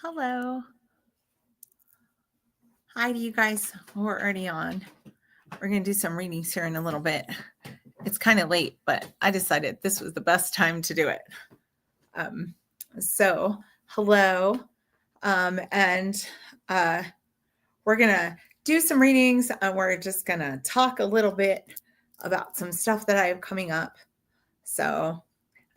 Hello. Hi to you guys. We're already on. We're going to do some readings here in a little bit. It's kind of late, but I decided this was the best time to do it. Um, so, hello. And we're going to do some readings. We're just going to talk a little bit about some stuff that I have coming up. So,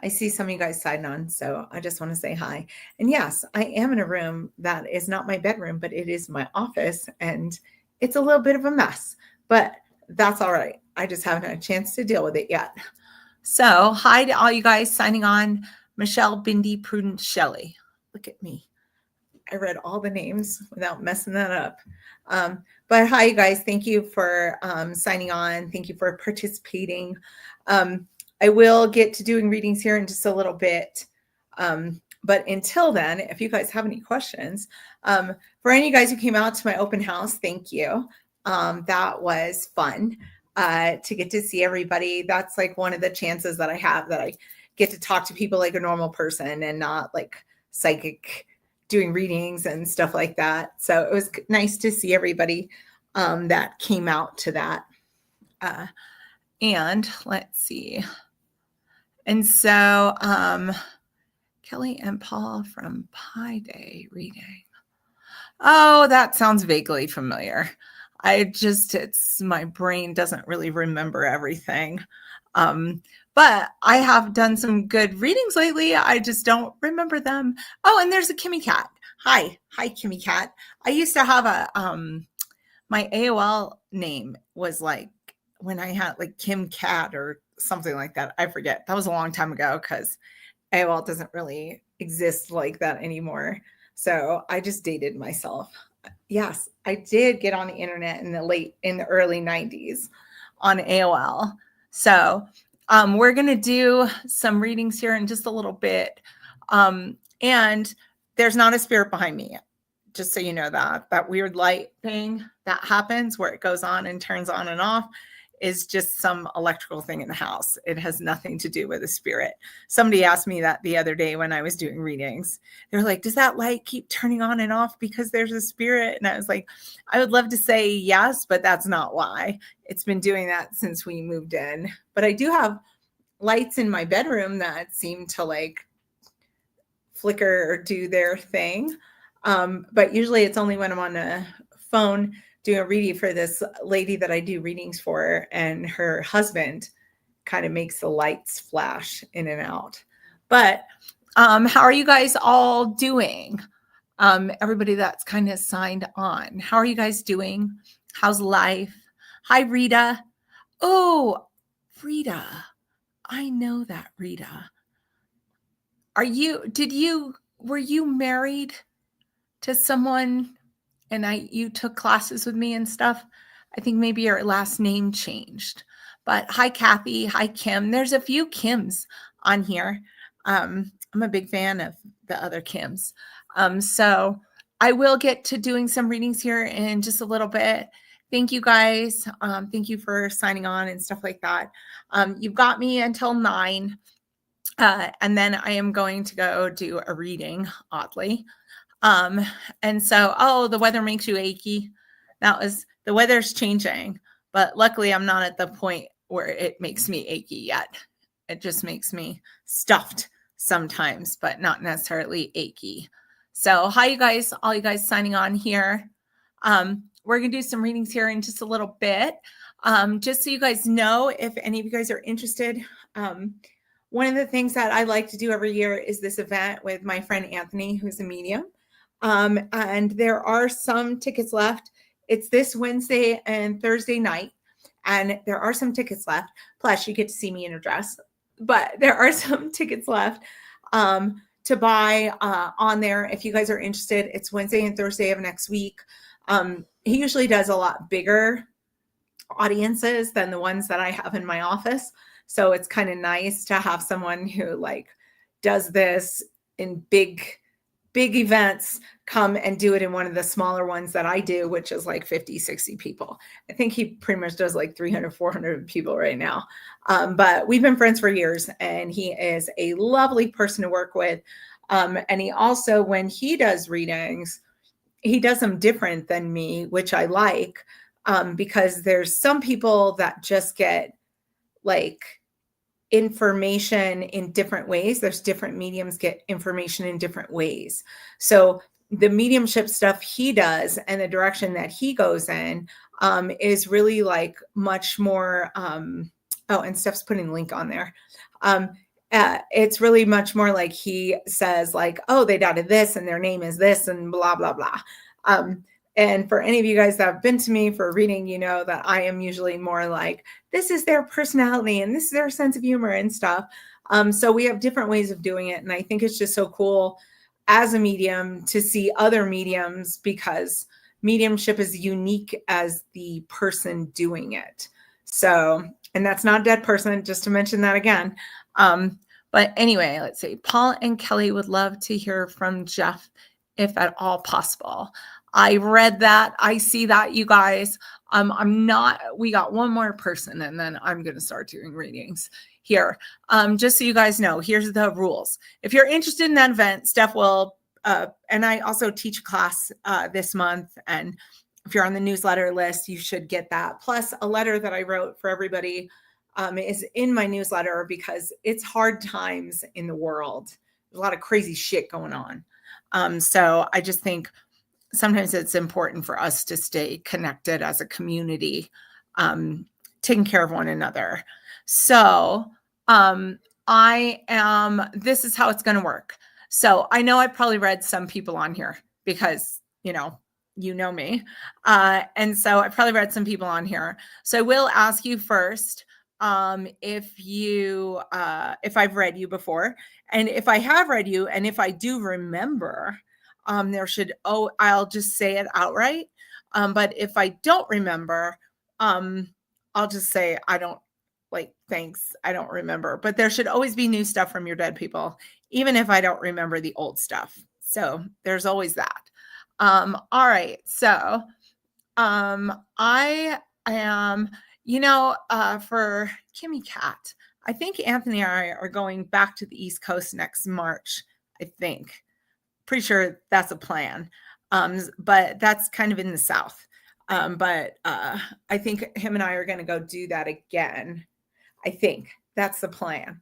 I see some of you guys signing on, so I just want to say hi. And yes, I am in a room that is not my bedroom, but it is my office, and it's a little bit of a mess, but that's all right. I just haven't had a chance to deal with it yet. So, hi to all you guys signing on. Michelle, Bindi, Prudence, Shelley. Look at me. I read all the names without messing that up. But hi, you guys. Thank you for signing on. Thank you for participating. I will get to doing readings here in just a little bit. But until then, if you guys have any questions, for any of you guys who came out to my open house, thank you. That was fun to get to see everybody. That's like one of the chances that I have that I get to talk to people like a normal person and not like psychic doing readings and stuff like that. So it was nice to see everybody that came out to that. And let's see. And so Kelly and Paul from Pi Day reading. Oh, that sounds vaguely familiar. It's my brain doesn't really remember everything. But I have done some good readings lately. I just don't remember them. Oh, and there's a Kimmy Cat. Hi, Kimmy Cat. I used to have my AOL name was like when I had like Kim Cat or something like that. I forget. That was a long time ago because AOL doesn't really exist like that anymore. So I just dated myself. Yes, I did get on the internet in the early 90s on AOL. So we're going to do some readings here in just a little bit. And there's not a spirit behind me. Just so you know that weird light thing that happens where it goes on and turns on and off is just some electrical thing in the house. It has nothing to do with a spirit. Somebody asked me that the other day when I was doing readings. They're like, does that light keep turning on and off because there's a spirit? And I was like, I would love to say yes, but that's not why. It's been doing that since we moved in. But I do have lights in my bedroom that seem to like flicker or do their thing. But usually it's only when I'm on a phone doing a reading for this lady that I do readings for, and her husband kind of makes the lights flash in and out. But how are you guys all doing? Everybody that's kind of signed on. How are you guys doing? How's life? Hi, Rita. Oh, Rita. I know that, Rita. Were you married to someone and you took classes with me and stuff? I think maybe your last name changed. But hi, Kathy. Hi, Kim. There's a few Kims on here. I'm a big fan of the other Kims. So I will get to doing some readings here in just a little bit. Thank you guys. Thank you for signing on and stuff like that. You've got me until 9. And then I am going to go do a reading, oddly. And so, the weather makes you achy. The weather's changing, but luckily I'm not at the point where it makes me achy yet. It just makes me stuffed sometimes, but not necessarily achy. So hi, you guys, all you guys signing on here. We're going to do some readings here in just a little bit. Just so you guys know, if any of you guys are interested, one of the things that I like to do every year is this event with my friend Anthony, who's a medium. And there are some tickets left. It's this Wednesday and Thursday night, and there are some tickets left. Plus, you get to see me in a dress, but there are some tickets left to buy on there. If you guys are interested, it's Wednesday and Thursday of next week. He usually does a lot bigger audiences than the ones that I have in my office. So it's kind of nice to have someone who like does this in big events come and do it in one of the smaller ones that I do, which is like 50, 60 people. I think he pretty much does like 300, 400 people right now. But we've been friends for years, and he is a lovely person to work with. And he also, when he does readings, he does them different than me, which I like, because there's some people that just get like information in different ways. There's different mediums get information in different ways. So the mediumship stuff he does and the direction that he goes in is really like much more. Oh, and Steph's putting a link on there. It's really much more like he says like, oh, they dotted this and their name is this and blah, blah, blah. And for any of you guys that have been to me for a reading, you know that I am usually more like, this is their personality and this is their sense of humor and stuff. So we have different ways of doing it. And I think it's just so cool as a medium to see other mediums, because mediumship is unique as the person doing it. So, and that's not a dead person, just to mention that again. But anyway, let's see. Paul and Kelly would love to hear from Jeff if at all possible. I read that. I see that, you guys. We got one more person and then I'm going to start doing readings here. Just so you guys know, here's the rules. If you're interested in that event, Steph will, and I also teach a class this month. And if you're on the newsletter list, you should get that. Plus a letter that I wrote for everybody is in my newsletter, because it's hard times in the world. There's a lot of crazy shit going on. So I just think sometimes it's important for us to stay connected as a community, taking care of one another. So this is how it's going to work. So I know I probably read some people on here because, you know me. And so I probably read some people on here. So I will ask you first, if I've read you before, and if I have read you, and if I do remember, I'll just say it outright. But if I don't remember, I'll just say, thanks, I don't remember. But there should always be new stuff from your dead people, even if I don't remember the old stuff. So there's always that. All right. So I am, for Kimmy Cat, I think Anthony and I are going back to the East Coast next March, I think. Pretty sure that's a plan. But that's kind of in the South. But I think him and I are going to go do that again. I think that's the plan.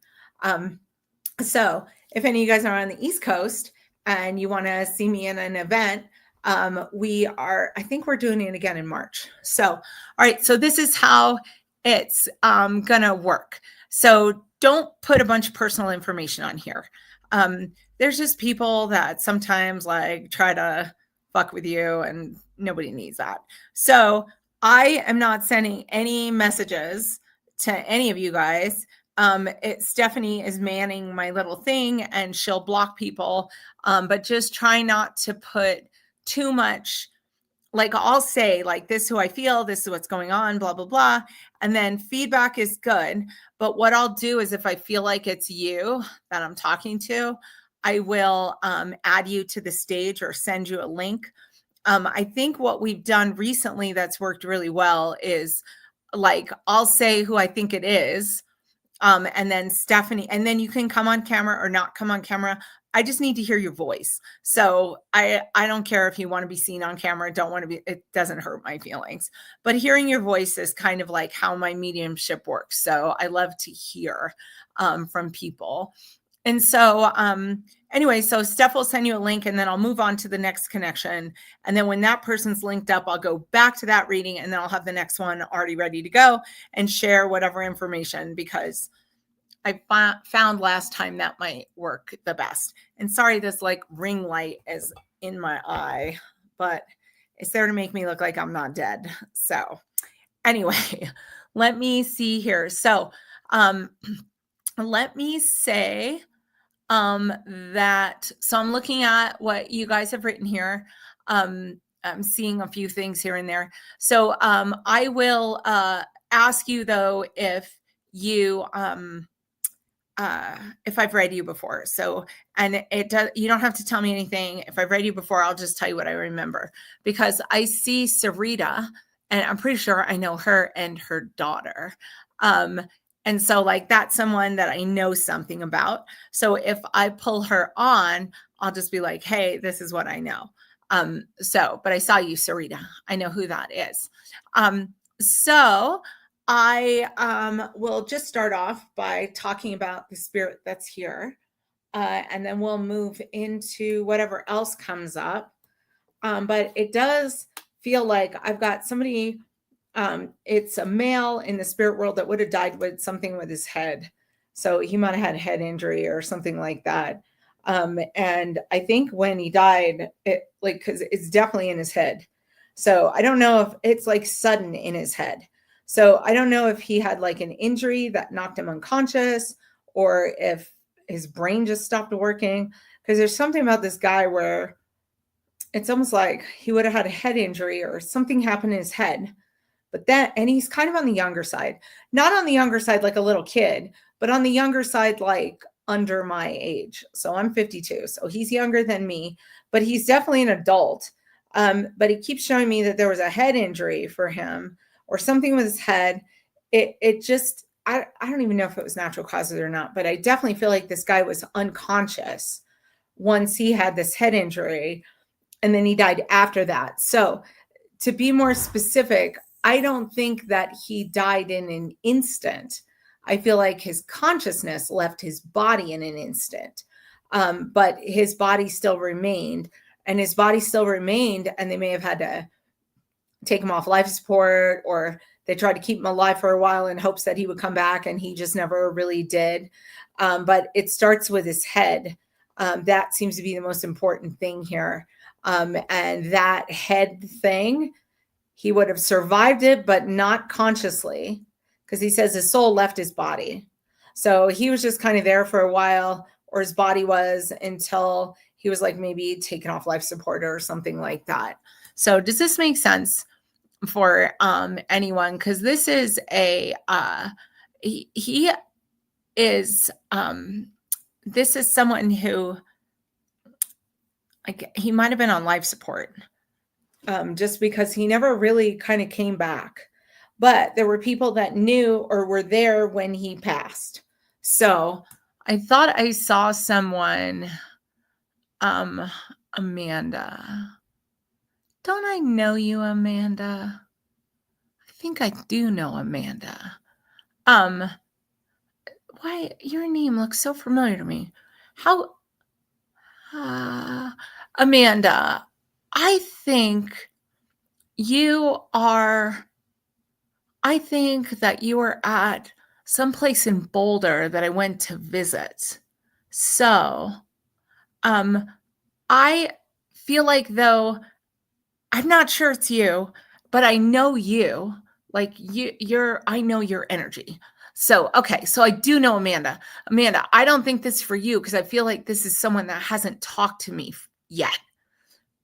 So if any of you guys are on the East Coast and you want to see me in an event, I think we're doing it again in March. So, all right. So this is how it's going to work. So don't put a bunch of personal information on here. There's just people that sometimes try to fuck with you, and nobody needs that. So I am not sending any messages to any of you guys. Stephanie is manning my little thing and she'll block people. But just try not to put too much, I'll say this is who I feel, this is what's going on, blah, blah, blah. And then feedback is good. But what I'll do is if I feel like it's you that I'm talking to, I will add you to the stage or send you a link. I think what we've done recently that's worked really well is I'll say who I think it is. And then Stephanie, and then you can come on camera or not come on camera. I just need to hear your voice. So I don't care if you want to be seen on camera, don't want to be, it doesn't hurt my feelings. But hearing your voice is kind of like how my mediumship works. So I love to hear from people. And so anyway, so Steph will send you a link and then I'll move on to the next connection. And then when that person's linked up, I'll go back to that reading and then I'll have the next one already ready to go and share whatever information, because I found last time that might work the best. And sorry, this ring light is in my eye, but it's there to make me look like I'm not dead. So anyway, let me see here. So let me say that, so I'm looking at what you guys have written here. I'm seeing a few things here and there. So I will ask you though, if I've read you before. So, and you don't have to tell me anything. If I've read you before, I'll just tell you what I remember, because I see Sarita and I'm pretty sure I know her and her daughter. And so like that's someone that I know something about. So if I pull her on, I'll just be like, hey, this is what I know. But I saw you, Sarita. I know who that is. So I will just start off by talking about the spirit that's here. And then we'll move into whatever else comes up. But it does feel like I've got somebody, it's a male in the spirit world that would have died with something with his head. So he might have had head injury or something like that. And I think when he died, because it's definitely in his head. So I don't know if it's like sudden in his head. So I don't know if he had like an injury that knocked him unconscious or if his brain just stopped working. Because there's something about this guy where it's almost like he would have had a head injury or something happened in his head. But and he's kind of on the younger side, not on the younger side like a little kid, but on the younger side, like under my age. So I'm 52. So he's younger than me, but he's definitely an adult. But he keeps showing me that there was a head injury for him or something with his head. It just, I don't even know if it was natural causes or not, but I definitely feel like this guy was unconscious once he had this head injury. And then he died after that. So to be more specific, I don't think that he died in an instant. I feel like his consciousness left his body in an instant, but his body still remained. And his body still remained, and they may have had to take him off life support, or they tried to keep him alive for a while in hopes that he would come back, and he just never really did. But it starts with his head. That seems to be the most important thing here. And that head thing, he would have survived it, but not consciously, because he says his soul left his body. So he was just kind of there for a while, or his body was, until he was like maybe taken off life support or something like that. So does this make sense for anyone? Because this is he is this is someone who, like, he might have been on life support, just because he never really kind of came back. But there were people that knew or were there when he passed. So I thought I saw someone, Amanda. Don't I know you, Amanda? I think I do know Amanda. Why your name looks so familiar to me? How, Amanda, I think that you are at some place in Boulder that I went to visit. So, I feel like, though, I'm not sure it's you, but I know you. Like I know your energy. So, okay. So I do know Amanda. Amanda, I don't think this is for you because I feel like this is someone that hasn't talked to me yet.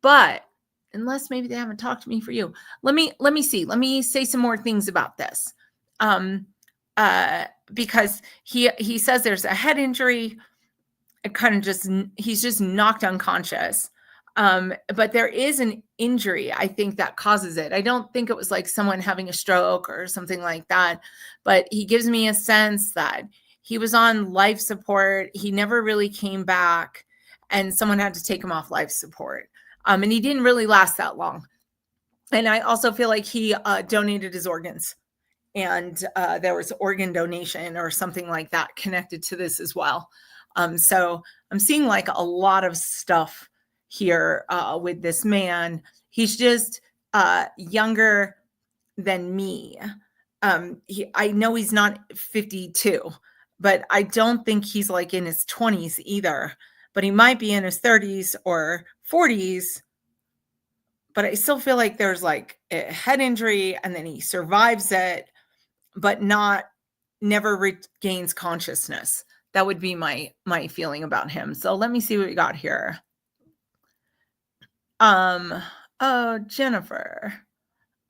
But unless maybe they haven't talked to me for you, let me see. Let me say some more things about this. Because he says there's a head injury. It kind of he's just knocked unconscious. But there is an injury, I think, that causes it. I don't think it was like someone having a stroke or something like that, but he gives me a sense that he was on life support. He never really came back, and someone had to take him off life support. And he didn't really last that long. And I also feel like he donated his organs, and there was organ donation or something like that connected to this as well. So I'm seeing like a lot of stuff here with this man. He's just younger than me. I know he's not 52, but I don't think he's like in his 20s either. But he might be in his 30s or 40s. But I still feel like there's like a head injury, and then he survives it, but never regains consciousness. That would be my feeling about him. So let me see what we got here. Oh, Jennifer.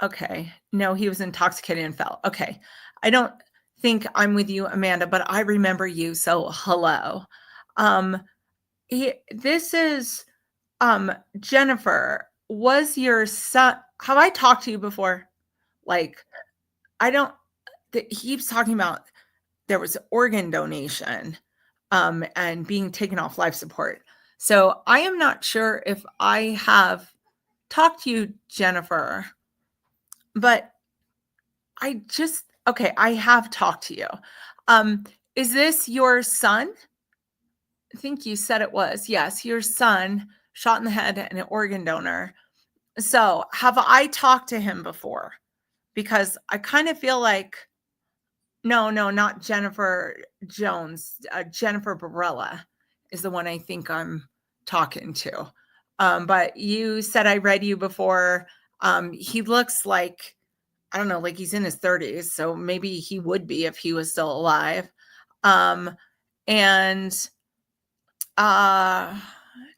Okay. No, he was intoxicated and fell. Okay. I don't think I'm with you, Amanda, but I remember you. So hello. This is Jennifer. Was your son, have I talked to you before? Like, I don't, he keeps talking about there was organ donation and being taken off life support. So I am not sure if I have talked to you, Jennifer, but I have talked to you. Is this your son? I think you said it was. Yes, your son, shot in the head and an organ donor. So have I talked to him before? Because I kind of feel like, no, not Jennifer Jones. Jennifer Barella is the one I think I'm talking to. But you said I read you before. He looks like, I don't know, like he's in his 30s. So maybe he would be if he was still alive. And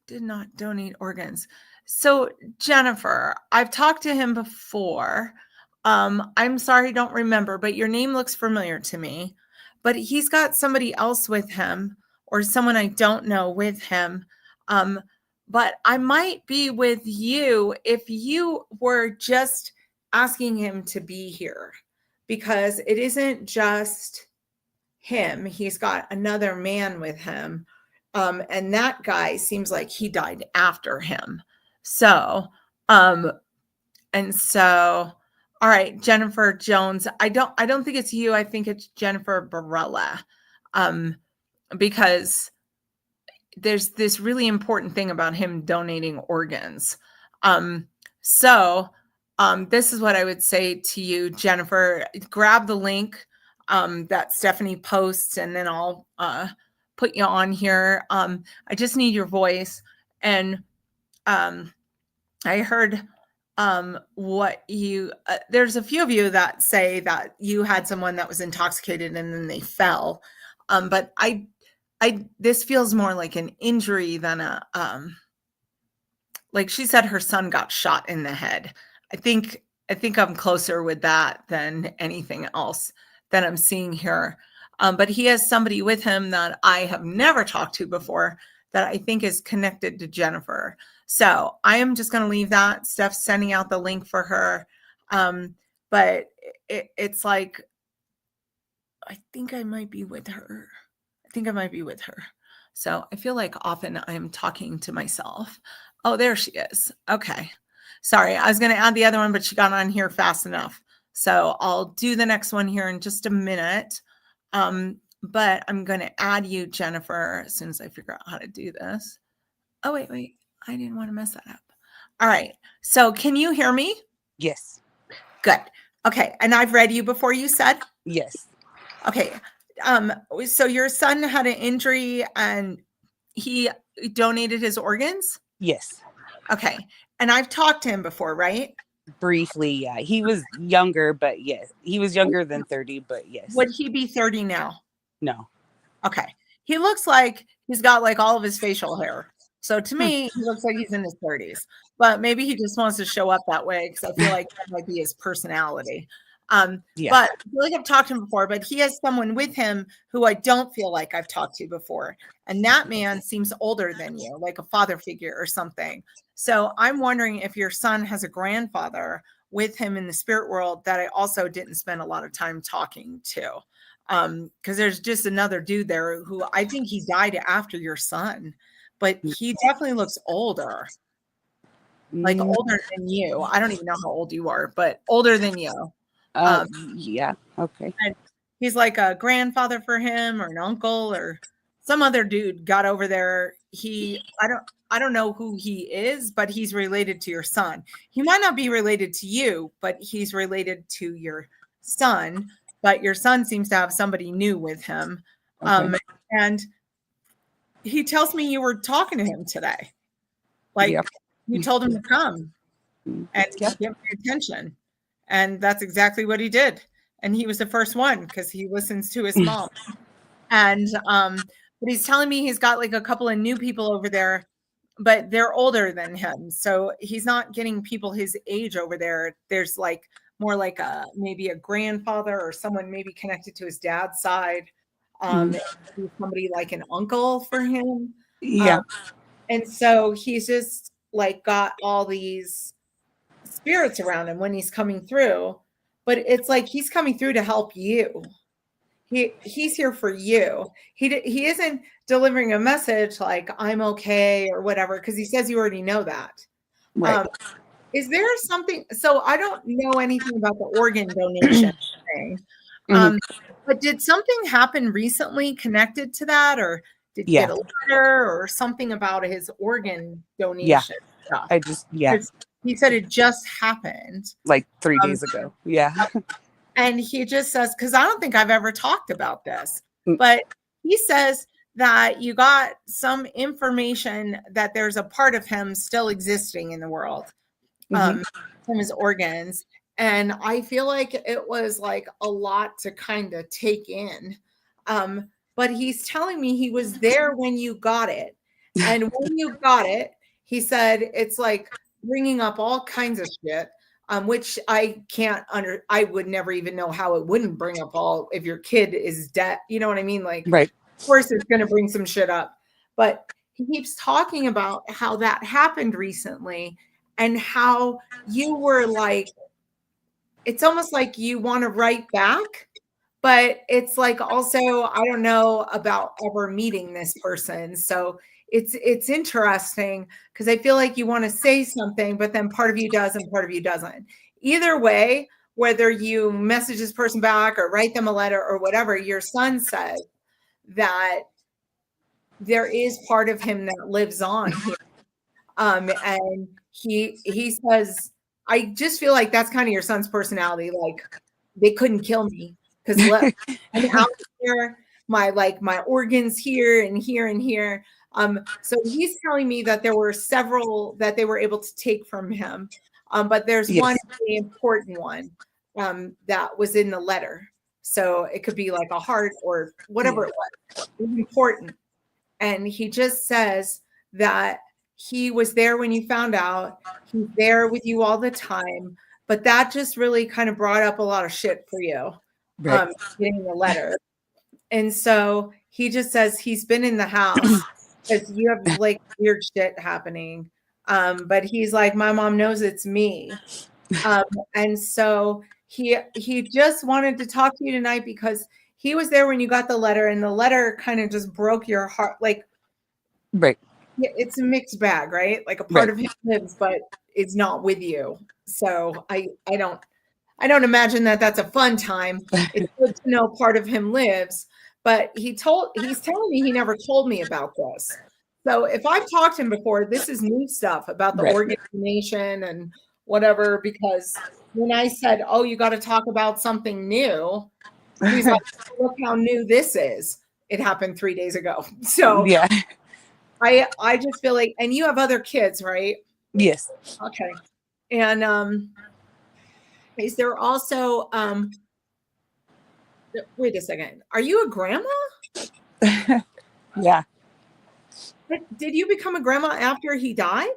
did not donate organs. So Jennifer, I've talked to him before. I'm sorry, I don't remember, but your name looks familiar to me. But he's got somebody else with him, or someone I don't know with him. But I might be with you if you were just asking him to be here, because it isn't just him. He's got another man with him. And that guy seems like he died after him. So, all right, Jennifer Jones. I don't think it's you. I think it's Jennifer Barella. Because there's this really important thing about him donating organs. This is what I would say to you, Jennifer. Grab the link that Stephanie posts, and then I'll put you on here. I just need your voice. And I heard what you, there's a few of you that say that you had someone that was intoxicated and then they fell. But this feels more like an injury than like she said, her son got shot in the head. I think I'm closer with that than anything else that I'm seeing here. But he has somebody with him that I have never talked to before that I think is connected to Jennifer. So I am just going to leave that. Steph's sending out the link for her. But it's like, I think I might be with her. So I feel like often I'm talking to myself. Oh, there she is. Okay. Sorry, I was going to add the other one, but she got on here fast enough. So I'll do the next one here in just a minute. But I'm going to add you, Jennifer, as soon as I figure out how to do this. Oh, wait. I didn't want to mess that up. All right. So can you hear me? Yes. Good. Okay. And I've read you before, you said? Yes. Okay. So your son had an injury and he donated his organs? Yes. Okay. And I've talked to him before, right? Briefly, yeah. He was younger, but yes. He was younger than 30, but yes. Would he be 30 now? No. Okay. He looks like he's got like all of his facial hair. So to me, he looks like he's in his 30s, but maybe he just wants to show up that way because I feel like that might be his personality. Yeah. But I feel like I've talked to him before, but he has someone with him who I don't feel like I've talked to before. And that man seems older than you, like a father figure or something. So I'm wondering if your son has a grandfather with him in the spirit world that I also didn't spend a lot of time talking to. Because there's just another dude there who I think he died after your son, but he definitely looks older. Like older than you. I don't even know how old you are, but older than you. Yeah. Okay. And he's like a grandfather for him, or an uncle, or some other dude got over there. I don't know who he is, but he's related to your son. He might not be related to you, but he's related to your son. But your son seems to have somebody new with him. Okay. And he tells me you were talking to him today. Like, yep. You told him to come and give me attention. And that's exactly what he did. And he was the first one because he listens to his mom. And but he's telling me he's got like a couple of new people over there, but they're older than him. So he's not getting people his age over there. There's like more like maybe a grandfather or someone maybe connected to his dad's side. Somebody like an uncle for him. Yeah. And so he's just like got all these spirits around him when he's coming through, but it's like he's coming through to help you. he's here for you. He isn't delivering a message like I'm okay or whatever, because he says you already know that. Right. Is there something? So I don't know anything about the organ donation thing. Mhm. But did something happen recently connected to that, or did you Yeah. get a letter or something about his organ donation stuff? I just, yeah, 'Cause he said it just happened. like 3 days ago. Yeah. And he just says, because I don't think I've ever talked about this, Mm. but he says that you got some information that there's a part of him still existing in the world, Mhm. from his organs. And I feel like it was like a lot to kind of take in. But he's telling me he was there when you got it. And when you got it, he said it's like bringing up all kinds of shit, which I can't I would never even know how it wouldn't bring up all if your kid is dead. You know what I mean? Like, Right. of course, it's going to bring some shit up. But he keeps talking about how that happened recently and how you were like, it's almost like you want to write back, but it's like also I don't know about ever meeting this person. So it's interesting because I feel like you want to say something, but then part of you does and part of you doesn't. Either way, whether you message this person back or write them a letter or whatever, your son said that there is part of him that lives on here. And he says, I just feel like that's kind of your son's personality. Like they couldn't kill me because look, I'm out here, my organs here and here and here. So he's telling me that there were several that they were able to take from him. But there's Yes. one really important one that was in the letter. So it could be like a heart or whatever it was. It was important. And he just says that he was there when you found out. He's there with you all the time. But that just really kind of brought up a lot of shit for you, Right. getting the letter. And so he just says he's been in the house because you have like weird shit happening. But he's like, my mom knows it's me. And so he just wanted to talk to you tonight because he was there when you got the letter, and the letter kind of just broke your heart. Like, Right. it's a mixed bag, right? Like a part of him lives, but is not with you. So I don't imagine that that's a fun time. It's good to know part of him lives, but he's telling me he never told me about this. So if I've talked to him before, this is new stuff about the Right. organ donation and whatever, because when I said, oh, you got to talk about something new, he's like, look how new this is. It happened 3 days ago. So Yeah. I just feel like, and you have other kids, right? Yes. Okay. And is there also wait a second. Are you a grandma? Yeah. Did you become a grandma after he died?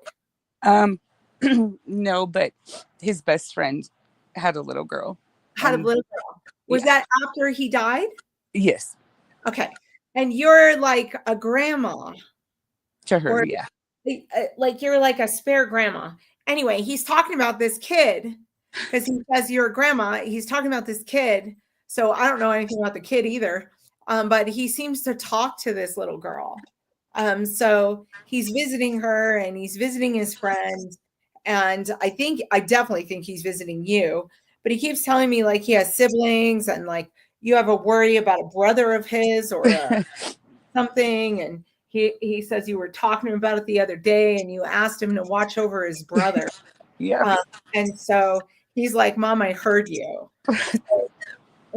No, but his best friend had a little girl. Had a little girl. Was that after he died? Yes. Okay. And you're like a grandma. To her, Or yeah. like you're like a spare grandma. Anyway, he's talking about this kid because he says you're a grandma. He's talking about this kid. So I don't know anything about the kid either. But he seems to talk to this little girl. So he's visiting her and he's visiting his friend. And I definitely think he's visiting you. But he keeps telling me like he has siblings and like you have a worry about a brother of his or something. And he says you were talking about it the other day and you asked him to watch over his brother. Yeah. And so he's like, Mom, I heard you.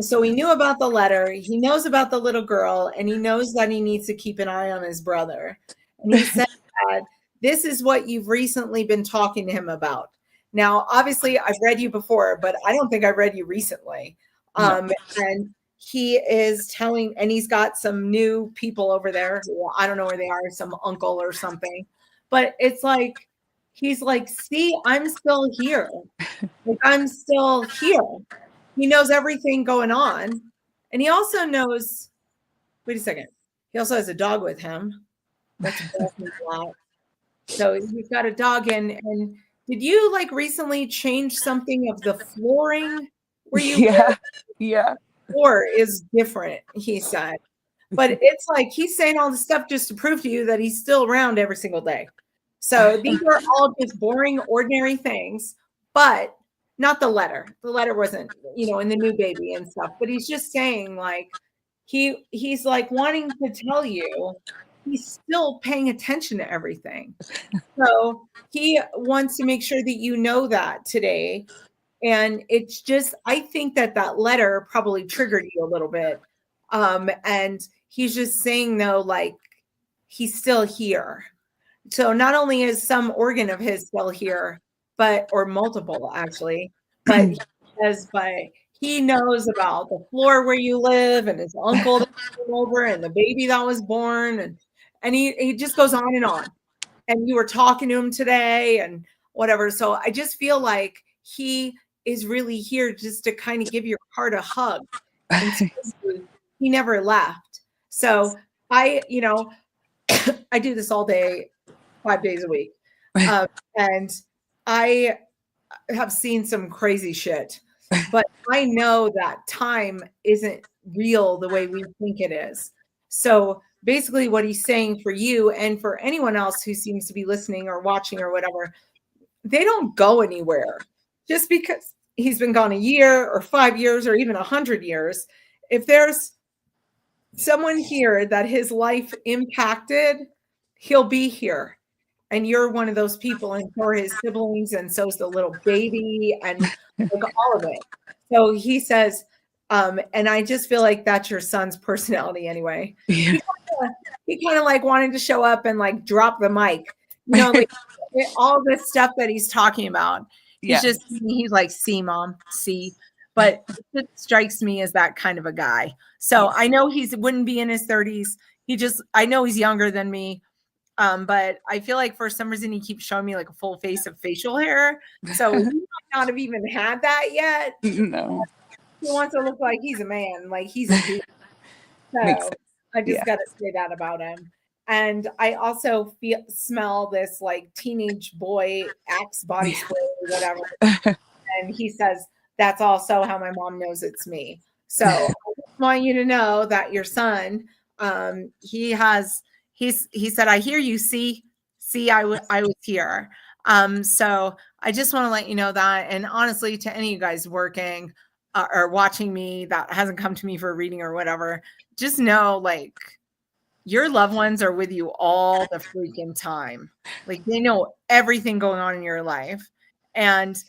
So he knew about the letter. He knows about the little girl, and he knows that he needs to keep an eye on his brother. And he said that this is what you've recently been talking to him about. Now, obviously, I've read you before, but I don't think I've read you recently. No. And he is telling, and he's got some new people over there. Who, I don't know where they are, some uncle or something. But it's like, he's like, see, I'm still here. Like, I'm still here. He knows everything going on. And he also knows, wait a second. He also has a dog with him. That's a lot. So he's got a dog in. And did you like recently change something of the flooring where you Yeah. Yeah. floor is different, he said. But it's like he's saying all this stuff just to prove to you that he's still around every single day. So these are all just boring, ordinary things, but not the letter. The letter wasn't, in the new baby and stuff, but he's just saying like he's like wanting to tell you he's still paying attention to everything. So he wants to make sure that you know that today. And it's just, I think that letter probably triggered you a little bit. And he's just saying though, like he's still here. So not only is some organ of his still here, or multiple actually, but he knows about the floor where you live and his uncle that came over and the baby that was born. And he just goes on. And you were talking to him today and whatever. So I just feel like he is really here just to kind of give your heart a hug. And so he never left. So I do this all day, 5 days a week. And I have seen some crazy shit, but I know that time isn't real the way we think it is. So basically what he's saying for you and for anyone else who seems to be listening or watching or whatever, they don't go anywhere just because he's been gone a year or 5 years or even 100 years. If there's someone here that his life impacted, he'll be here. And you're one of those people, and so are his siblings, and so's the little baby, and like all of it. So he says, and I just feel like that's your son's personality anyway. Yeah. He kind of like wanted to show up and like drop the mic, like all this stuff that he's talking about. He's like, see, mom, see. But it strikes me as that kind of a guy. So I know wouldn't be in his 30s. I know he's younger than me. But I feel like for some reason he keeps showing me like a full face of facial hair. So he might not have even had that yet. No. He wants to look like he's a man, like he's a dude. So I just got to say that about him. And I also smell this like teenage boy Axe body spray or whatever. And he says, that's also how my mom knows it's me. So I just want you to know that your son, he said, I hear you. See, I was here. So I just want to let you know that. And honestly, to any of you guys working or watching me that hasn't come to me for a reading or whatever, just know like your loved ones are with you all the freaking time. Like they know everything going on in your life, and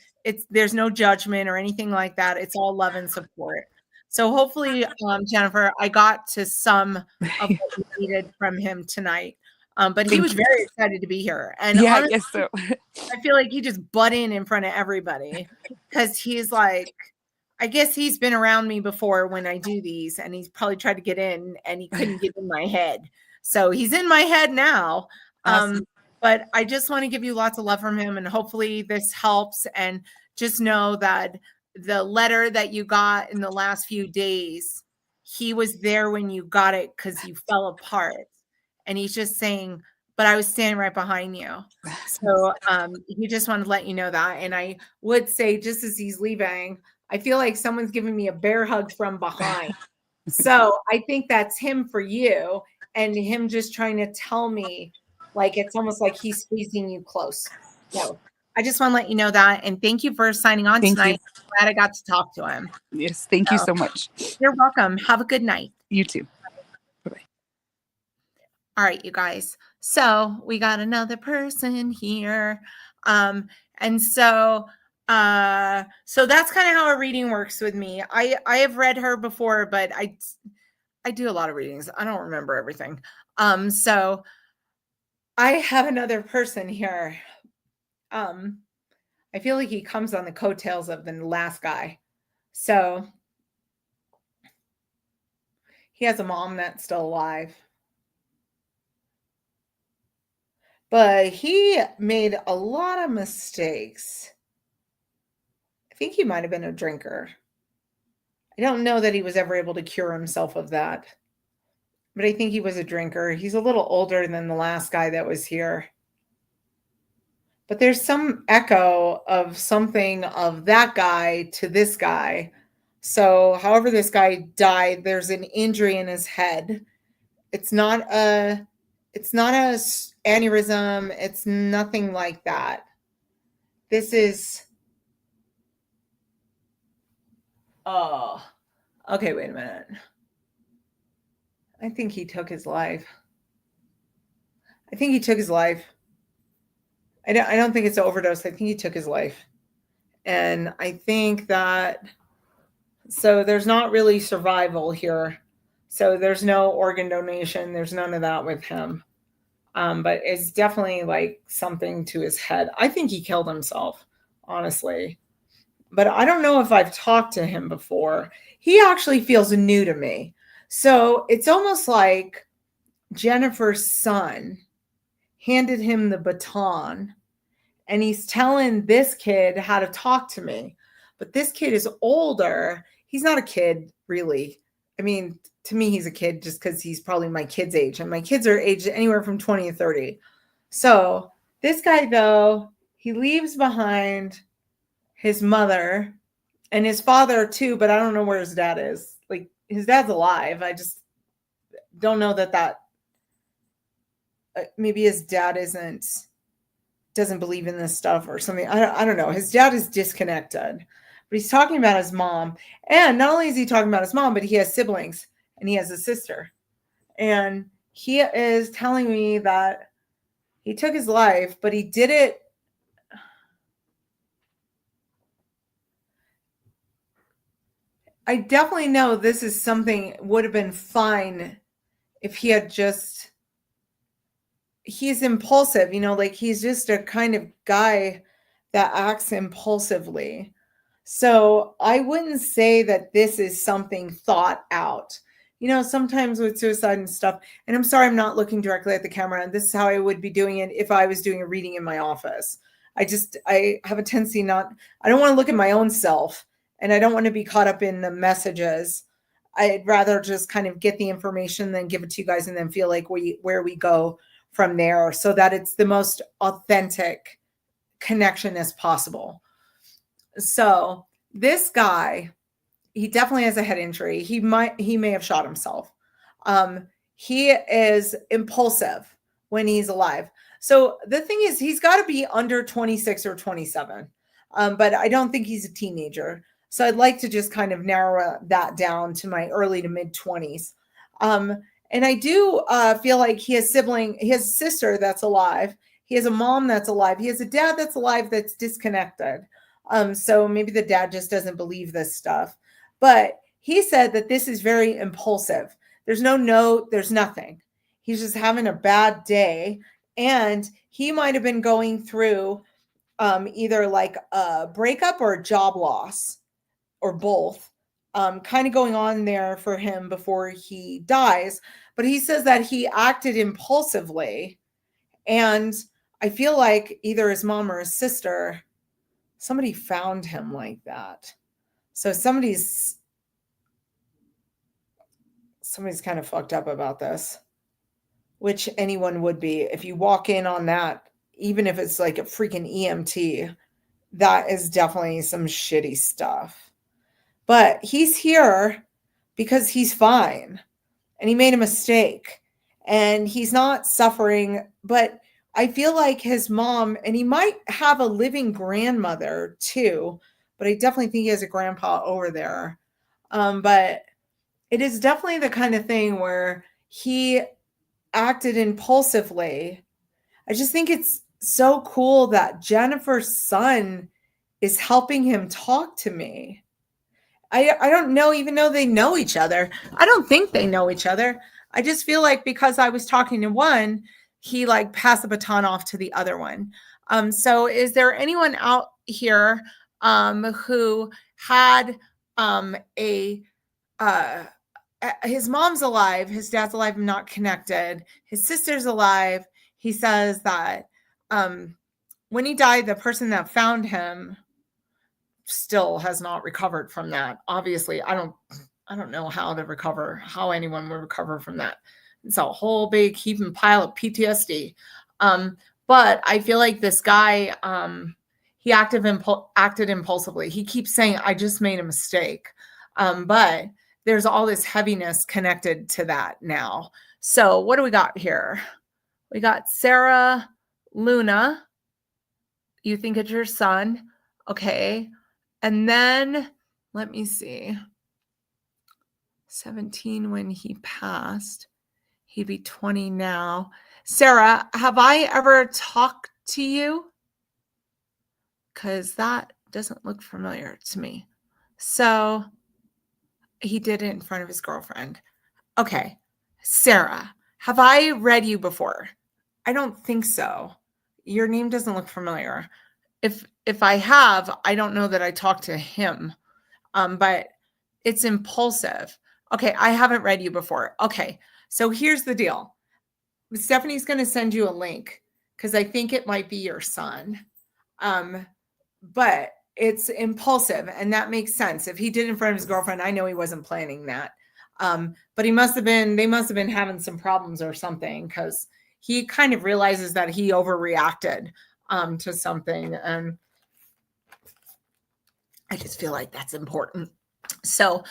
there's no judgment or anything like that. It's all love and support. So hopefully, Jennifer, I got to some of what we needed from him tonight. But he was very excited to be here. And yeah, honestly, I guess so. I feel like he just butt in front of everybody because he's like, I guess he's been around me before when I do these, and he's probably tried to get in and he couldn't get in my head. So he's in my head now. Awesome. But I just want to give you lots of love from him, and hopefully this helps. And just know that the letter that you got in the last few days, he was there when you got it because you fell apart. And he's just saying, but I was standing right behind you. So he just wanted to let you know that. And I would say, just as he's leaving, I feel like someone's giving me a bear hug from behind. So I think that's him for you, and him just trying to tell me, like, it's almost like he's squeezing you close. So I just want to let you know that. And thank you for signing on tonight. I'm glad I got to talk to him. Yes. Thank you so much. You're welcome. Have a good night. You too. Bye-bye. All right, you guys. So we got another person here. And so that's kind of how a reading works with me. I have read her before, but I do a lot of readings. I don't remember everything. So I have another person here. I feel like he comes on the coattails of the last guy. So he has a mom that's still alive. But he made a lot of mistakes. I think he might have been a drinker. I don't know that he was ever able to cure himself of that. But I think he was a drinker. He's a little older than the last guy that was here. But there's some echo of something of that guy to this guy. So however this guy died, there's an injury in his head. It's not a aneurysm. It's nothing like that. This is, oh, okay, wait a minute. I think he took his life. I think he took his life. I don't think it's an overdose. I think he took his life. And I think that, so there's not really survival here. So there's no organ donation. There's none of that with him. But it's definitely like something to his head. I think he killed himself, honestly. But I don't know if I've talked to him before. He actually feels new to me. So it's almost like Jennifer's son handed him the baton and he's telling this kid how to talk to me. But this kid is older. He's not a kid, really. I mean, to me, he's a kid just because he's probably my kid's age. And my kids are aged anywhere from 20 to 30. So this guy, though, he leaves behind his mother and his father, too. But I don't know where his dad is. Like, his dad's alive. I just don't know that maybe his dad doesn't believe in this stuff or something. I don't know. His dad is disconnected, but he's talking about his mom. And not only is he talking about his mom, but he has siblings and he has a sister. And he is telling me that he took his life, but he did it. I definitely know this is something would have been fine if he had just, he's impulsive, like he's just a kind of guy that acts impulsively. So I wouldn't say that this is something thought out. Sometimes with suicide and stuff, and I'm sorry, I'm not looking directly at the camera, and this is how I would be doing it if I was doing a reading in my office. I have a tendency I don't want to look at my own self, and I don't want to be caught up in the messages. I'd rather just kind of get the information, then give it to you guys, and then feel like where we go from there so that it's the most authentic connection as possible. So this guy, he definitely has a head injury. He may have shot himself. He is impulsive when he's alive. So the thing is, he's got to be under 26 or 27. But I don't think he's a teenager. So I'd like to just kind of narrow that down to my early to mid 20s. And I do feel like he has a sister that's alive. He has a mom that's alive. He has a dad that's alive that's disconnected. So maybe the dad just doesn't believe this stuff. But he said that this is very impulsive. There's no note. There's nothing. He's just having a bad day. And he might have been going through either like a breakup or a job loss or both. Kind of going on there for him before he dies. But he says that he acted impulsively. And I feel like either his mom or his sister, somebody found him like that. So somebody's kind of fucked up about this, which anyone would be. If you walk in on that, even if it's like a freaking EMT, that is definitely some shitty stuff. But he's here because he's fine and he made a mistake and he's not suffering. But I feel like his mom, and he might have a living grandmother too, but I definitely think he has a grandpa over there. But it is definitely the kind of thing where he acted impulsively. I just think it's so cool that Jennifer's son is helping him talk to me. I don't know, even though they know each other. I don't think they know each other. I just feel like because I was talking to one, he like passed the baton off to the other one. So is there anyone out here who had his mom's alive, his dad's alive, not connected, his sister's alive. He says that when he died, the person that found him still has not recovered from that. Obviously, I don't know how anyone would recover from that. It's a whole big heaping pile of PTSD. But I feel like this guy, he acted impulsively. He keeps saying, I just made a mistake. But there's all this heaviness connected to that now. So what do we got here? We got Sarah Luna. You think it's your son. Okay. And then let me see. 17 when he passed. He'd be 20 now. Sarah, have I ever talked to you? Because that doesn't look familiar to me. So he did it in front of his girlfriend. Okay. Sarah, have I read you before? I don't think so. Your name doesn't look familiar. If I have, I don't know that I talked to him. But it's impulsive. Okay, I haven't read you before. Okay, so here's the deal. Stephanie's going to send you a link because I think it might be your son. But it's impulsive, and that makes sense. If he did it in front of his girlfriend, I know he wasn't planning that. But they must have been having some problems or something, because he kind of realizes that he overreacted to something. And I just feel like that's important. So,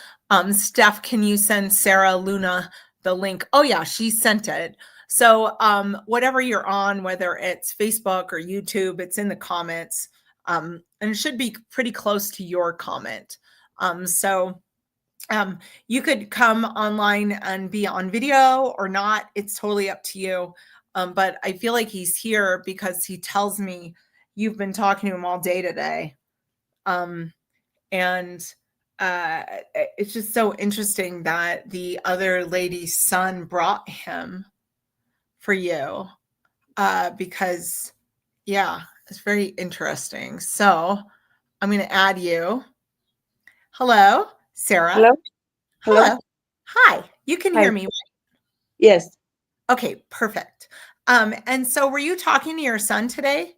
Steph, can you send Sarah Luna the link? Oh yeah, she sent it. So, whatever you're on, whether it's Facebook or YouTube, it's in the comments. And it should be pretty close to your comment. So you could come online and be on video or not. It's totally up to you. But I feel like he's here because he tells me you've been talking to him all day today. And it's just so interesting that the other lady's son brought him for you, because, yeah, it's very interesting. So I'm going to add you. Hello, Sarah. Hello. Hello. Hi. You can hear me. Yes. Okay, perfect. And so were you talking to your son today?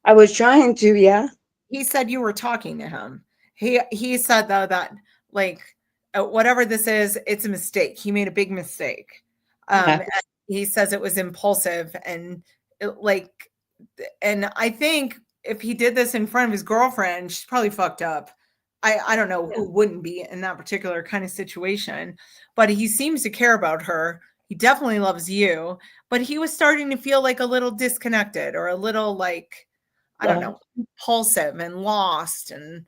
I was trying to, yeah. He said you were talking to him. He said, though, that like whatever this is, it's a mistake. He made a big mistake. And he says it was impulsive, and and I think if he did this in front of his girlfriend, she's probably fucked up. I don't know who wouldn't be in that particular kind of situation, but he seems to care about her. He definitely loves you, but he was starting to feel like a little disconnected, or a little like, I don't know, impulsive and lost, and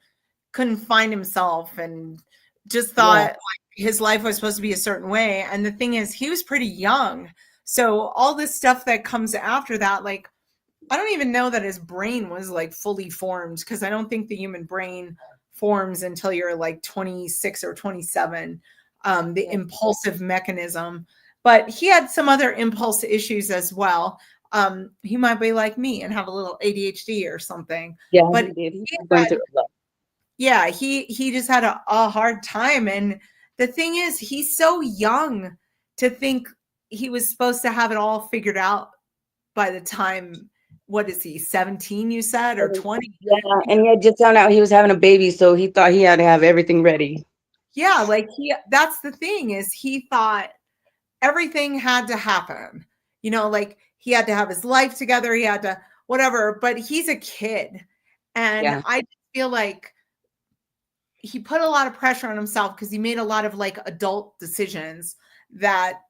couldn't find himself, and just thought like his life was supposed to be a certain way. And the thing is, he was pretty young. So all this stuff that comes after that, like, I don't even know that his brain was like fully formed, because I don't think the human brain forms until you're like 26 or 27, the impulsive mechanism. But he had some other impulse issues as well. He might be like me and have a little ADHD or something. Yeah, but he did. He went through a lot. Yeah, he just had a hard time. And the thing is, he's so young to think he was supposed to have it all figured out by the time, what is he, 17, you said, or 20? Yeah, and he had just found out he was having a baby, so he thought he had to have everything ready. Yeah, like that's the thing, is he thought everything had to happen. You know, like he had to have his life together, he had to whatever, but he's a kid. And I feel like he put a lot of pressure on himself, because he made a lot of like adult decisions that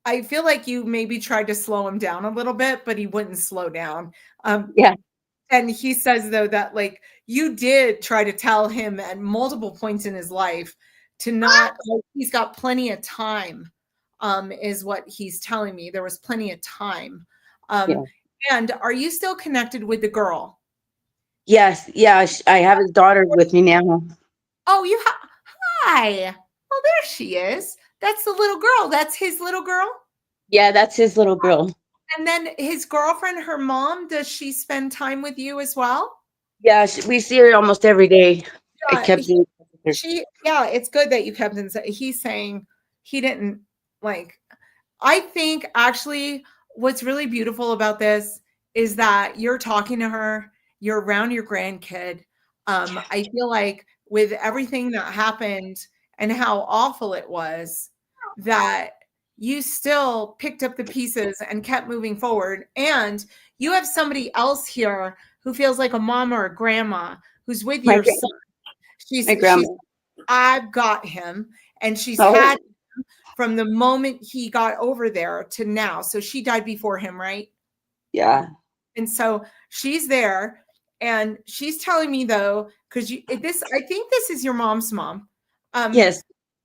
I feel like you maybe tried to slow him down a little bit, but he wouldn't slow down. And he says, though, that like you did try to tell him at multiple points in his life to not, like, he's got plenty of time, is what he's telling me. There was plenty of time. And are you still connected with the girl? Yes. Yeah. I have his daughter with me now. Oh, you have? Hi. Well, there she is. That's the little girl. That's his little girl? Yeah, that's his little girl. And then his girlfriend, her mom, does she spend time with you as well? Yeah, we see her almost every day. I kept it's good that you kept in. He's saying he didn't like. I think actually what's really beautiful about this is that you're talking to her, you're around your grandkid. I feel like with everything that happened and how awful it was, that you still picked up the pieces and kept moving forward. And you have somebody else here who feels like a mom or a grandma who's with your son. She's I've got him. And she's Oh. had him from the moment he got over there to now. So she died before him, right? Yeah. And so she's there, and she's telling me though, because I think this is your mom's mom. Yes.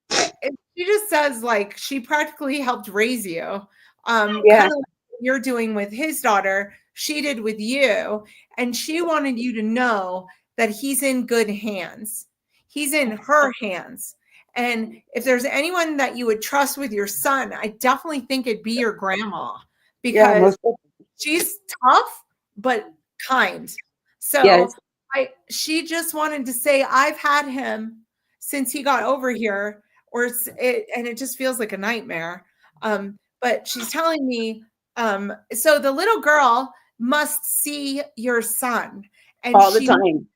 And she just says like she practically helped raise you. Yeah. Kind of like what you're doing with his daughter, she did with you, and she wanted you to know that he's in good hands. He's in her hands. And if there's anyone that you would trust with your son, I definitely think it'd be your grandma, Yeah. because she's tough but kind. So Yes. she just wanted to say I've had him since he got over here, and it just feels like a nightmare. But she's telling me, so the little girl must see your son, and All the time.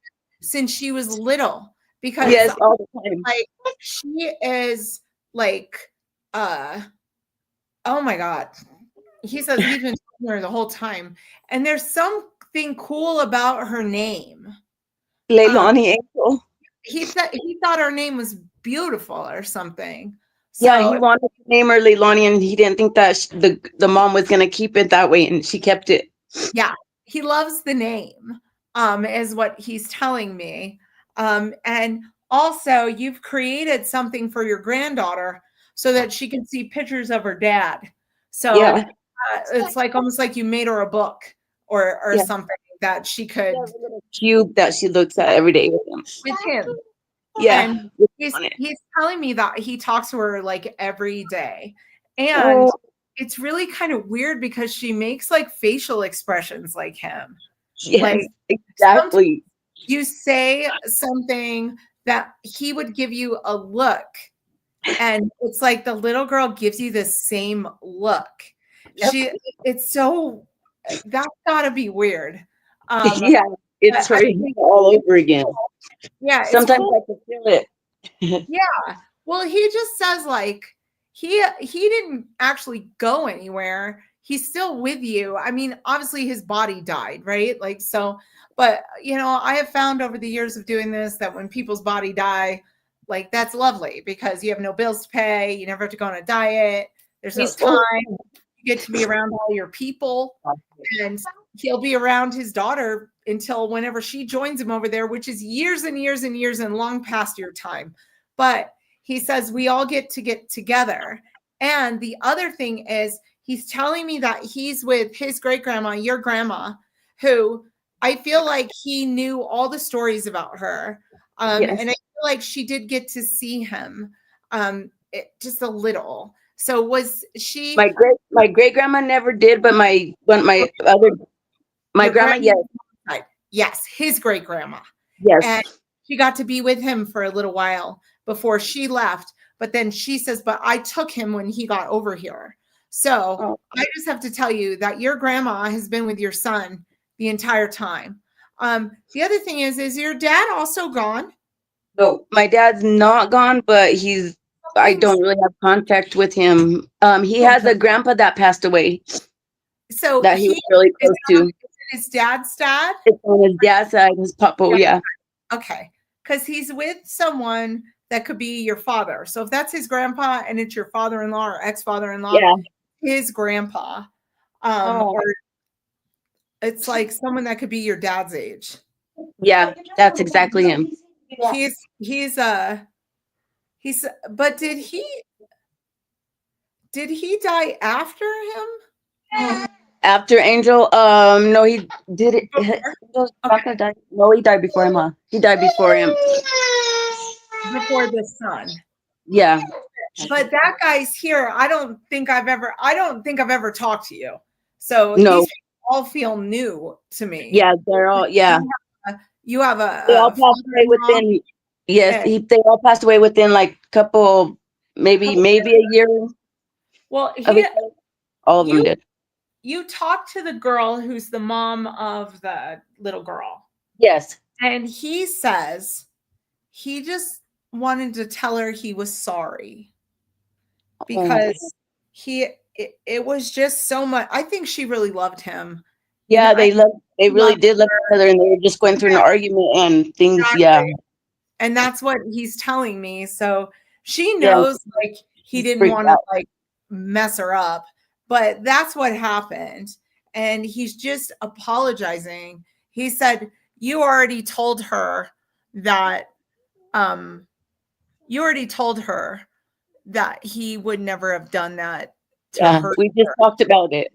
since she was little, because Yes, all the time. like she is like oh my god, he says he's been talking to her the whole time, and there's something cool about her name. Leilani Angel. He thought her name was beautiful or something. Yeah, he So wanted to name her Leilani, and he didn't think that the mom was gonna keep it that way, and she kept it. yeah, he loves the name, is what he's telling me. And also you've created something for your granddaughter so that she can see pictures of her dad. So Yeah. it's like almost like you made her a book or Yeah. something that she could Cube that she looks at every day with him. with him. Yeah. And he's telling me that he talks to her like every day. And Oh. it's really kind of weird because she makes like facial expressions like him. Yes, Like, exactly. You say something that he would give you a look, and it's like the little girl gives you the same look. Yep. It's so, that's gotta be weird. Yeah, it's I her all over again. Yeah, it's Sometimes cool. I can feel it. Yeah. Well, he just says like he didn't actually go anywhere. He's still with you. I mean, obviously his body died, right? Like so, but I have found over the years of doing this that when people's body die, like that's lovely because you have no bills to pay, you never have to go on a diet, there's no time, you get to be around all your people, and he'll be around his daughter until whenever she joins him over there, which is years and years and years and long past your time. But he says we all get together. And the other thing is he's telling me that he's with his great grandma, your grandma, who I feel like he knew all the stories about her. Yes. And I feel like she did get to see him just a little. So was she my great grandma never did, but my grandma, yes. Yes, his great grandma. Yes. And she got to be with him for a little while before she left. But then she says, but I took him when he got over here. So I just have to tell you that your grandma has been with your son the entire time. The other thing is your dad also gone? No, my dad's not gone, but I don't really have contact with him. He has a grandpa that passed away. So that he was really close to. His dad's dad? It's on his dad's side, his papo, yeah. Okay. Because he's with someone that could be your father. So if that's his grandpa and it's your father-in-law or ex-father-in-law, his grandpa. Or it's like someone that could be your dad's age. Yeah, that's exactly him. But did he die after him? After Angel? No, he did it. No, he died before him, huh? He died before him. Before the son. Yeah. But that guy's here. I don't think I've ever talked to you. So no. These all feel new to me. Yeah, they're all, yeah. You have a they all passed away within, yes, they all passed away within like couple, maybe a year. Well, all of them did. You talked to the girl who's the mom of the little girl. Yes. And he says he just wanted to tell her he was sorry because it was just so much. I think she really loved him. Yeah, they really did love each other, and they were just going through an argument and things. Yeah. And that's what he's telling me. So she Yeah. knows like he didn't freaked want to out. like mess her up, but that's what happened. And he's just apologizing. He said, you already told her that you already told her that he would never have done that to Yeah, her. we just talked about it.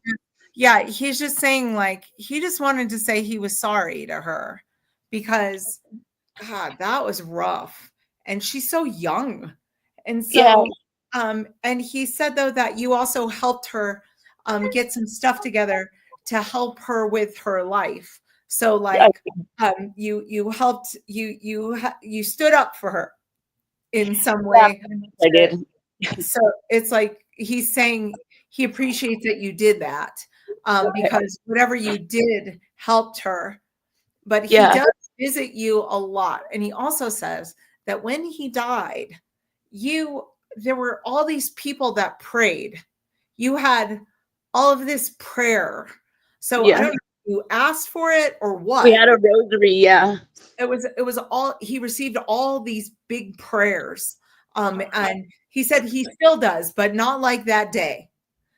Yeah, he's just saying like he just wanted to say he was sorry to her because God, that was rough. And she's so young. And Yeah. so and he said though that you also helped her get some stuff together to help her with her life. So like you helped you stood up for her in some way. I did. So it's like he's saying he appreciates that you did that because whatever you did helped her. But he Yeah. does visit you a lot. And he also says that when he died, there were all these people that prayed. You had all of this prayer. So I don't know if you asked for it or what. We had a rosary, yeah. It was all he received all these big prayers. And he said he still does, but not like that day.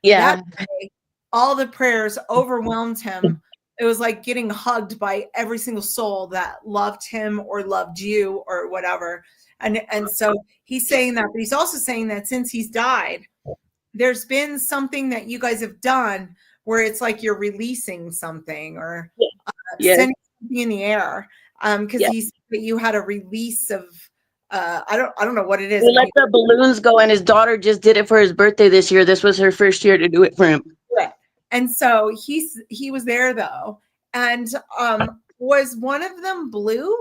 Yeah. That day, all the prayers overwhelmed him. It was like getting hugged by every single soul that loved him or loved you or whatever. And so he's saying that, but he's also saying that since he's died, there's been something that you guys have done where it's like you're releasing something or sending something in the air. Because he said that you had a release of I don't know what it is. We let the balloons go, and his daughter just did it for his birthday this year. This was her first year to do it for him. And so he was there though. And was one of them blue?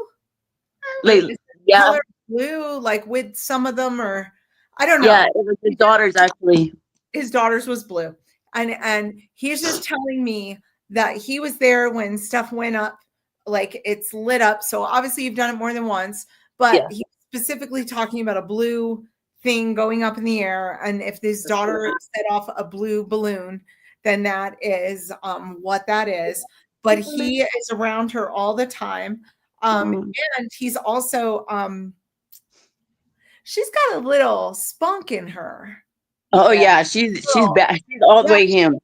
Like, yeah. Color blue, like with some of them, or I don't know. Yeah, it was his daughter's actually. His daughter's was blue. And he's just telling me that he was there when stuff went up, like it's lit up. So obviously you've done it more than once, but he's specifically talking about a blue thing going up in the air. And if his daughter set off a blue balloon, then that is what that is. But he is around her all the time. And he's also she's got a little spunk in her. Oh yeah, she's bad. She's all the way him.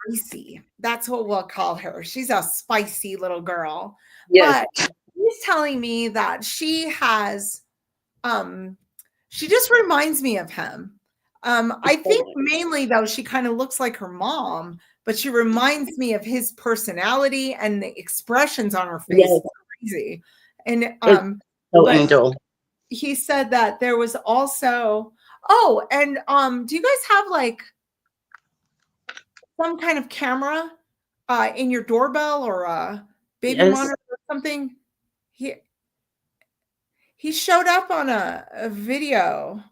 Spicy. That's what we'll call her. She's a spicy little girl. Yes. But he's telling me that she has she just reminds me of him. I think mainly though she kind of looks like her mom, but she reminds me of his personality and the expressions on her face. It's crazy. And so angel. He said that there was also and do you guys have like some kind of camera in your doorbell or a baby monitor or something? He showed up on a video.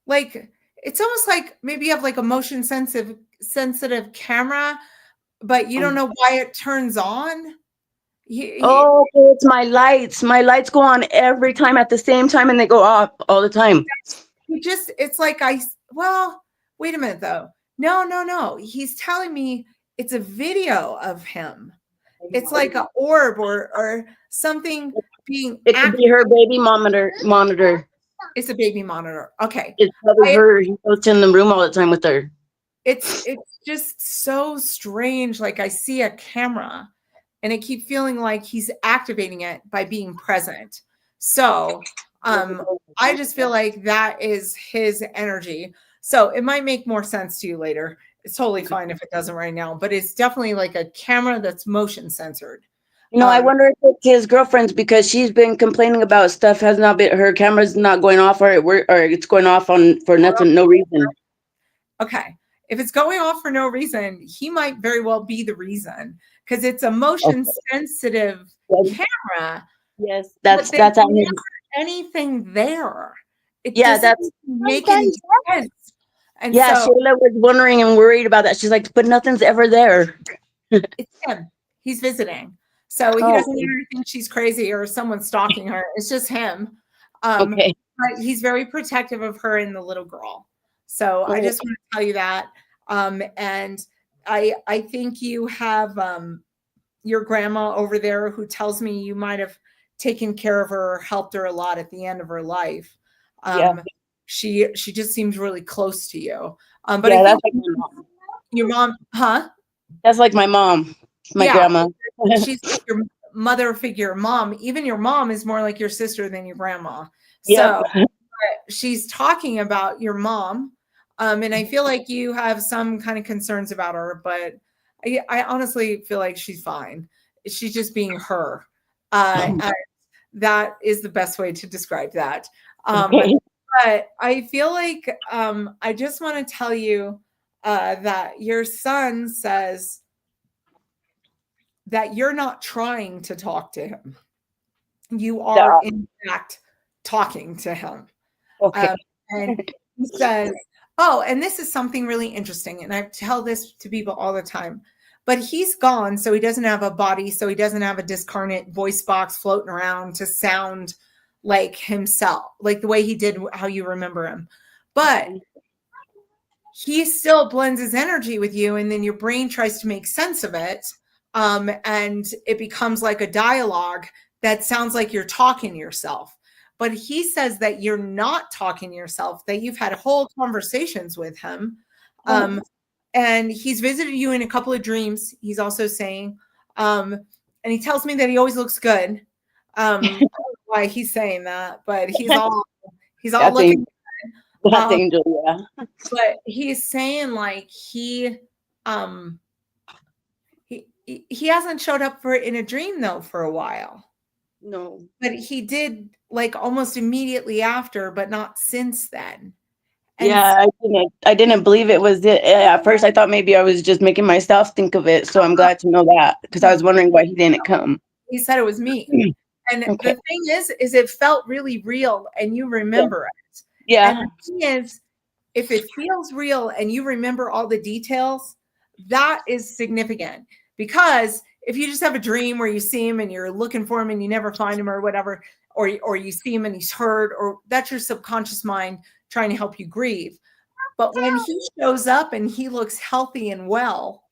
Like it's almost like maybe you have like a motion sensitive camera, but you don't know why it turns on. It's my lights. My lights go on every time at the same time and they go off all the time. It's like wait a minute though. No. He's telling me it's a video of him. It's like an orb or something being it could be her baby monitor. It's a baby monitor. Okay. It's probably her. He goes in the room all the time with her. It's just so strange. Like I see a camera and I keep feeling like he's activating it by being present. So I just feel like that is his energy. So it might make more sense to you later. It's totally fine if it doesn't right now, but it's definitely like a camera that's motion censored. I wonder if it's his girlfriend's because she's been complaining about stuff has not been, her camera's not going off or it's going off for nothing, no reason. Okay. If it's going off for no reason, he might very well be the reason because it's a motion sensitive camera. Yes, that's anything there. It doesn't make any sense. And Shayla was wondering and worried about that. She's like, but nothing's ever there. It's him. He's visiting. So he doesn't even think she's crazy or someone stalking her. It's just him. But he's very protective of her and the little girl. So I just want to tell you that. And I think you have your grandma over there who tells me you might have taken care of her, helped her a lot at the end of her life. Yeah. She just seems really close to you. But Yeah, I that's think like my mom. your mom, huh? That's like my mom, my Yeah. grandma. She's like your mother figure mom. Even your mom is more like your sister than your grandma. Yep. So she's talking about your mom. And I feel like you have some kind of concerns about her, but I honestly feel like she's fine. She's just being her. And that is the best way to describe that. Okay. But I feel like I just want to tell you that your son says that you're not trying to talk to him. You are, Yeah. in fact, talking to him. Okay. And he says, oh, and this is something really interesting. And I tell this to people all the time. But he's gone, so he doesn't have a body, so he doesn't have a discarnate voice box floating around to sound like himself, like the way he did, how you remember him. But he still blends his energy with you, and then your brain tries to make sense of it. And it becomes like a dialogue that sounds like you're talking to yourself. But he says that you're not talking to yourself, that you've had whole conversations with him. And he's visited you in a couple of dreams, he's also saying. And he tells me that he always looks good. I don't know why he's saying that, but he's all That's looking. That's Angel, yeah. But he's saying like he hasn't showed up for in a dream though for a while. No. But he did like almost immediately after, but not since then. And Yeah, I didn't believe it was it. At first I thought maybe I was just making myself think of it. So I'm glad to know that, because I was wondering why he didn't come. he said it was me. And Okay. the thing is it felt really real and you remember it. Yeah. And the thing is, if it feels real and you remember all the details, that is significant. Because if you just have a dream where you see him and you're looking for him and you never find him or whatever, or you see him and he's hurt, or that's your subconscious mind trying to help you grieve. But when he shows up and he looks healthy and well,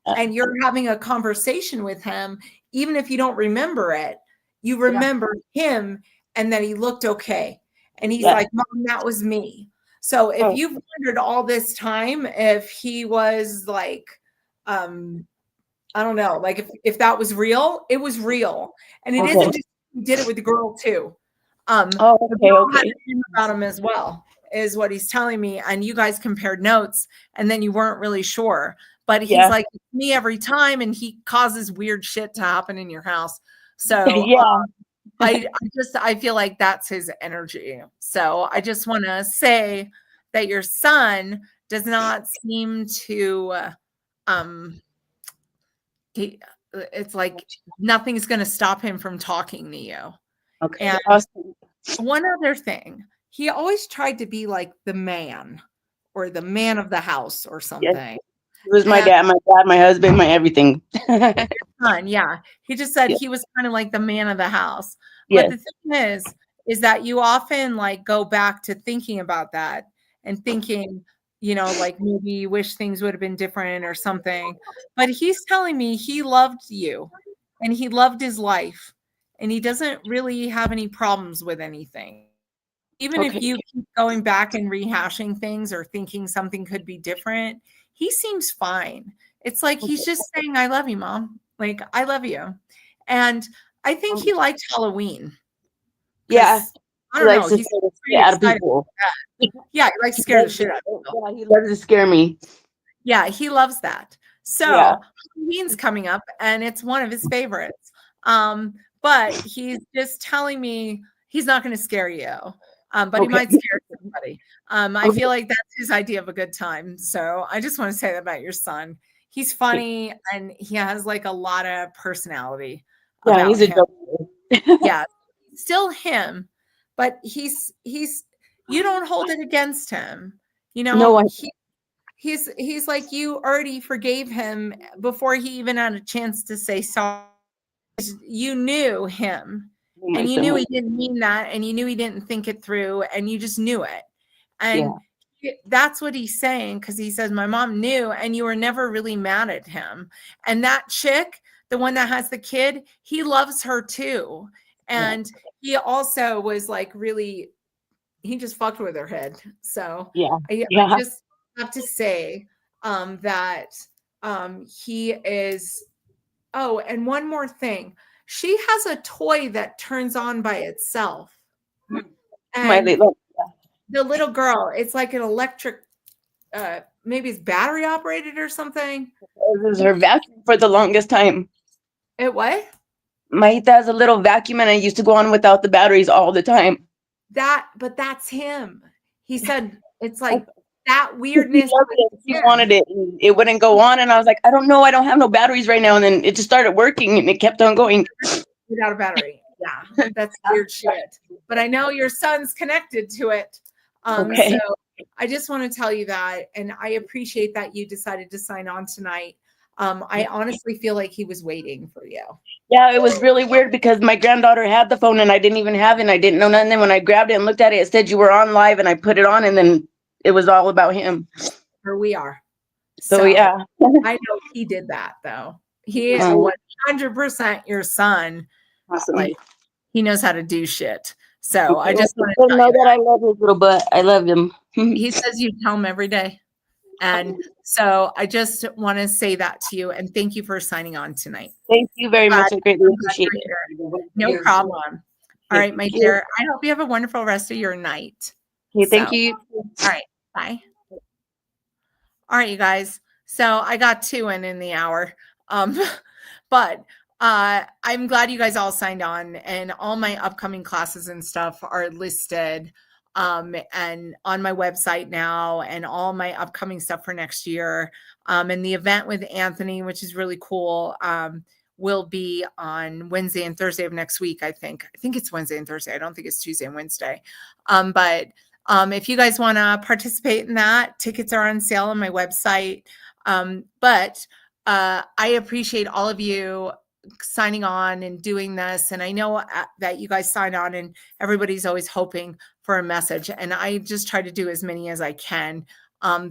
and you're having a conversation with him, even if you don't remember it, you remember him and that he looked okay. And he's like, Mom, that was me. So if you've wondered all this time if he was like, I don't know, like if that was real, it was real. And it isn't just he did it with the girl too. The girl had a dream about him as well, is what he's telling me. And you guys compared notes and then you weren't really sure. But he's like, it's me every time, and he causes weird shit to happen in your house. So I feel like that's his energy. So I just want to say that your son does not seem to it's like nothing's going to stop him from talking to you. Okay. And Awesome. one other thing, he always tried to be like the man or the man of the house or something. Yes. He was my dad, my husband, my everything. Son, yeah. He just said he was kind of like the man of the house. But the thing is that you often like go back to thinking about that and thinking, you know, like maybe you wish things would have been different or something. But he's telling me he loved you and he loved his life and he doesn't really have any problems with anything. Even if you keep going back and rehashing things or thinking something could be different, he seems fine. It's like he's just saying, I love you, Mom. Like, I love you. And I think he liked Halloween. Yeah. I don't know. He's pretty out of excited. people. Yeah, he likes to scare the shit out of people. Yeah, he loves to scare me. Yeah, he loves that. So Halloween's coming up and it's one of his favorites. But he's just telling me he's not going to scare you. But he might scare somebody. I feel like that's his idea of a good time. So I just want to say that about your son. He's funny and he has like a lot of personality. Yeah, he's a joker. Yeah, still him, but he's you don't hold it against him. You know, no one. He's like you already forgave him before he even had a chance to say sorry. You knew him. And you knew he didn't mean that, and you knew he didn't think it through, and you just knew it. And that's what he's saying, because he says, my mom knew, and you were never really mad at him. And that chick, the one that has the kid, he loves her too. And he also was like really, he just fucked with her head. So Yeah. I Yeah. just have to say that he is. Oh, and one more thing. She has a toy that turns on by itself. My And little, the little girl, it's like an electric, maybe it's battery operated or something. this is her vacuum for the longest time. It what? Mahita has a little vacuum and I used to go on without the batteries all the time. But that's him. He said it's like Okay. that She weirdness. loved it. She Yeah. wanted it and it wouldn't go on. And I was like, I don't know. I don't have no batteries right now. And then it just started working and it kept on going. Without a battery. Yeah, that's weird shit. But I know your son's connected to it. Okay. So I just want to tell you that, and I appreciate that you decided to sign on tonight. I honestly feel like he was waiting for you. Yeah, it was really weird because my granddaughter had the phone and I didn't even have it and I didn't know nothing. Then when I grabbed it and looked at it, it said you were on live and I put it on and then it was all about him. Here we are. So yeah. I know he did that though. He is Oh. 100% your son. Awesome. Like he knows how to do shit. So I Okay. just want Well, to tell know you that I love his little butt. I love him. he says you tell him every day. And so I just want to say that to you and thank you for signing on tonight. Thank you very much. I greatly appreciate it. No problem. All right, my Thank you. dear. I hope you have a wonderful rest of your night. Okay, thank So, you. All right. Bye. All right, you guys. So I got 2 in the hour. But I'm glad you guys all signed on and all my upcoming classes and stuff are listed and on my website now and all my upcoming stuff for next year. And the event with Anthony, which is really cool, will be on Wednesday and Thursday of next week, I think. I think it's Wednesday and Thursday. I don't think it's Tuesday and Wednesday. But if you guys want to participate in that, tickets are on sale on my website. But I appreciate all of you signing on and doing this. And I know that you guys sign on and everybody's always hoping for a message. And I just try to do as many as I can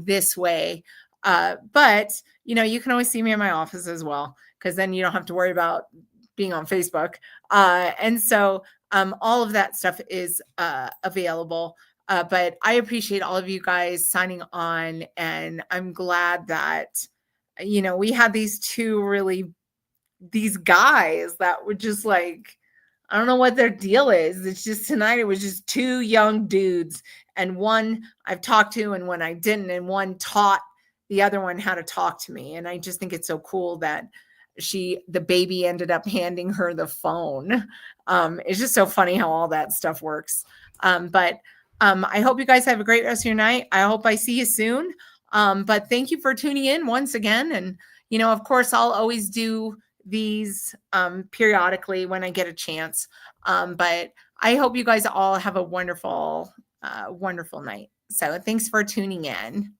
this way. But, you know, you can always see me in my office as well, because then you don't have to worry about being on Facebook. And so all of that stuff is available. But I appreciate all of you guys signing on. And I'm glad that, you know, we had these guys that were just like, I don't know what their deal is. It's just tonight, it was just 2 young dudes. And one I've talked to and one I didn't. And one taught the other one how to talk to me. And I just think it's so cool that the baby ended up handing her the phone. It's just so funny how all that stuff works. But I hope you guys have a great rest of your night. I hope I see you soon. But thank you for tuning in once again. And, you know, of course, I'll always do these periodically when I get a chance. But I hope you guys all have a wonderful, wonderful night. So thanks for tuning in.